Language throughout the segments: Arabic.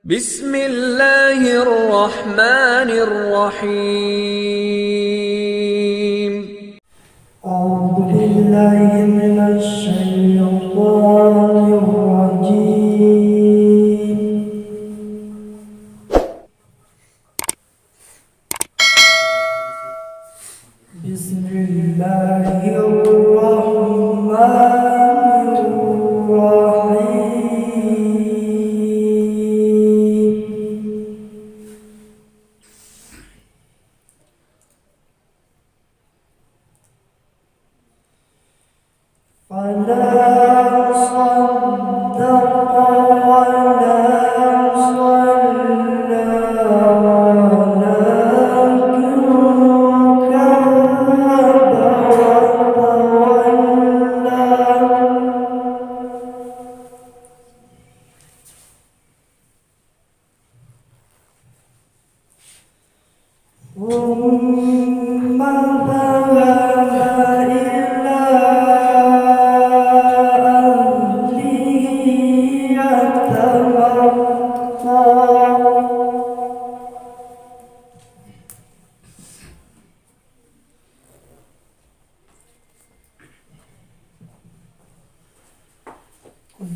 بسم الله الرحمن الرحيم. أعوذ بالله من الشيطان الرجيم. بسم الله الرحمن الرحيم. فلا صدق ولا صلى ولكن كذب وتولى ثم ذهب إلى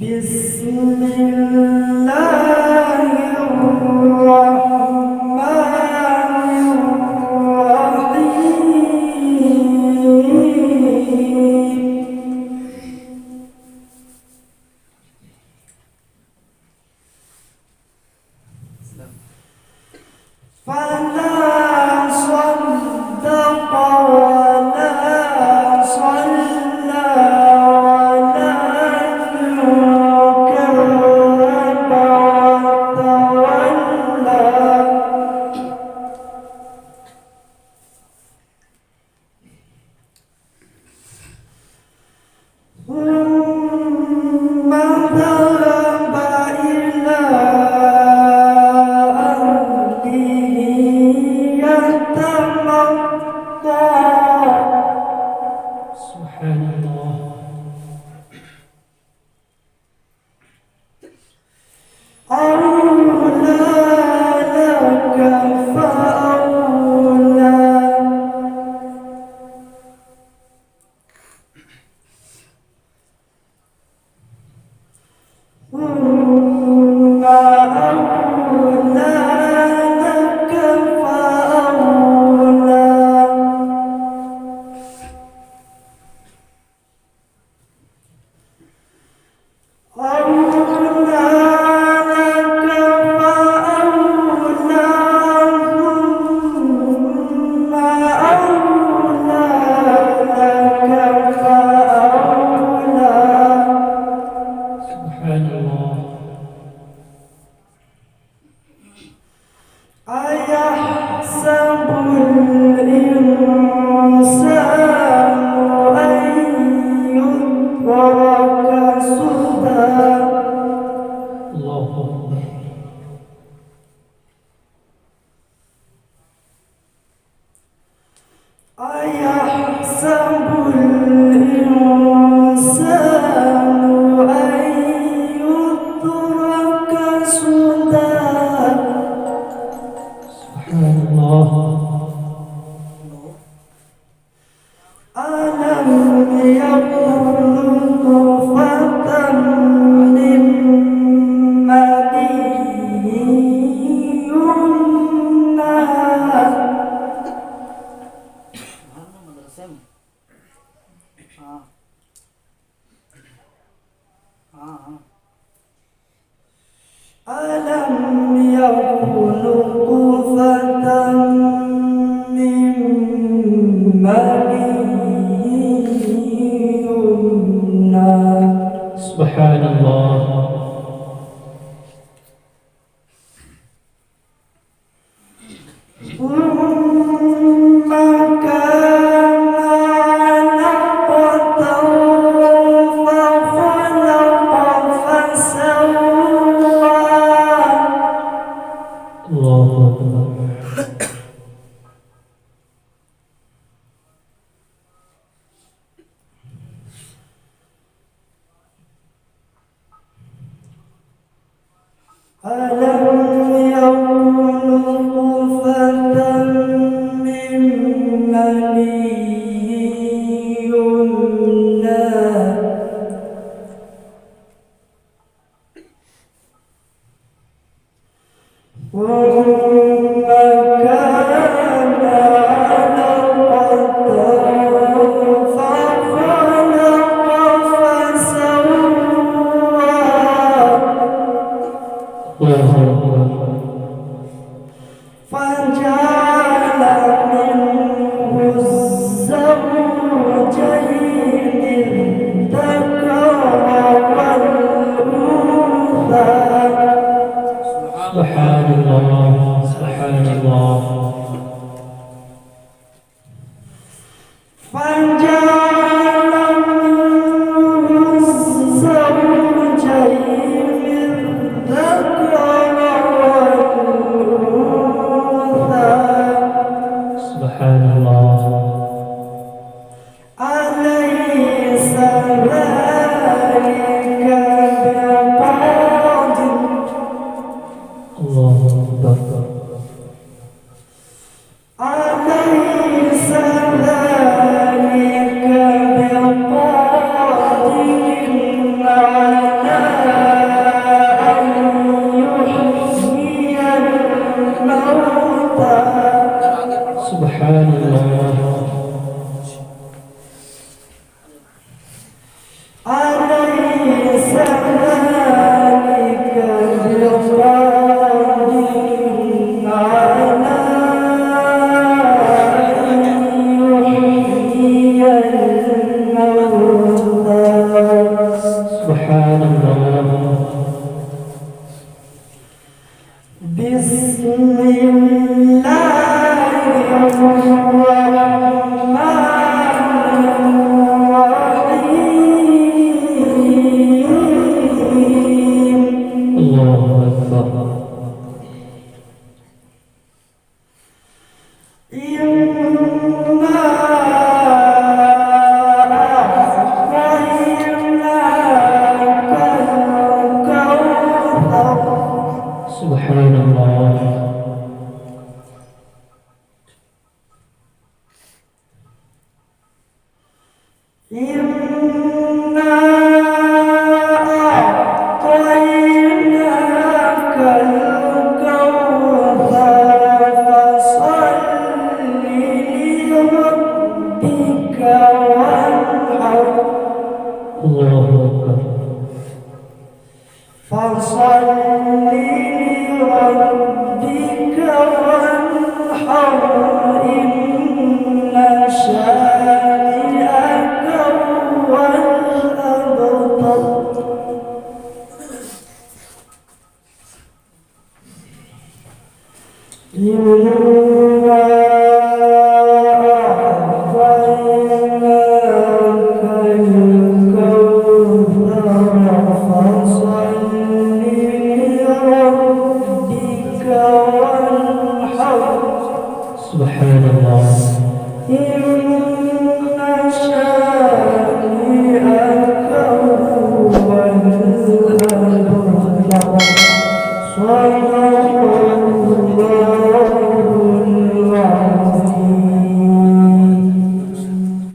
بسم الله الرحمن الرحيم. فلا صدق ولا صلى ولكن كذب وتولى ثم ذهب إلى أهله يتمطى. سبحان الله. أولى لك فأولى. ثم أولى لك فأولى. أولى لك فأولى. ثم أولى لك فأولى. سبحان الله. أيحسب الإنسان أن يترك سدى. الله أكبر. أيحسب الإنسان أن يترك سدى. سبحان الله. ألم يكن نطفة من مني يمنى. ألم يكن نطفة من مني يمنى. سبحان الله. ثم كان علقة فخلق فسوى. الله أكبر. ألم ثم كان علقة فخلق فسوى فجعل منه الزوجين الذكر والأنثى. سبحان الله سبحان الله. فجعل منه الزوجين الذكر والأنثى. سبحان الله. أليس ذلك بقادر الله أكبر. أليس ذلك بقادر على أن يحيي الموتى. سبحان الله. أليس ذلك بقادر على أن يحيي الموتى. سبحان الله. بسم الله الرحمن الرحيم. الله أكبر. إنا أعطيناك الكوثر. سبحان الله. إنا أعطيناك الكوثر فصل لربك وانحر. الله أكبر. فصل لربك وانحر إن شانئك هو الأبتر. يونس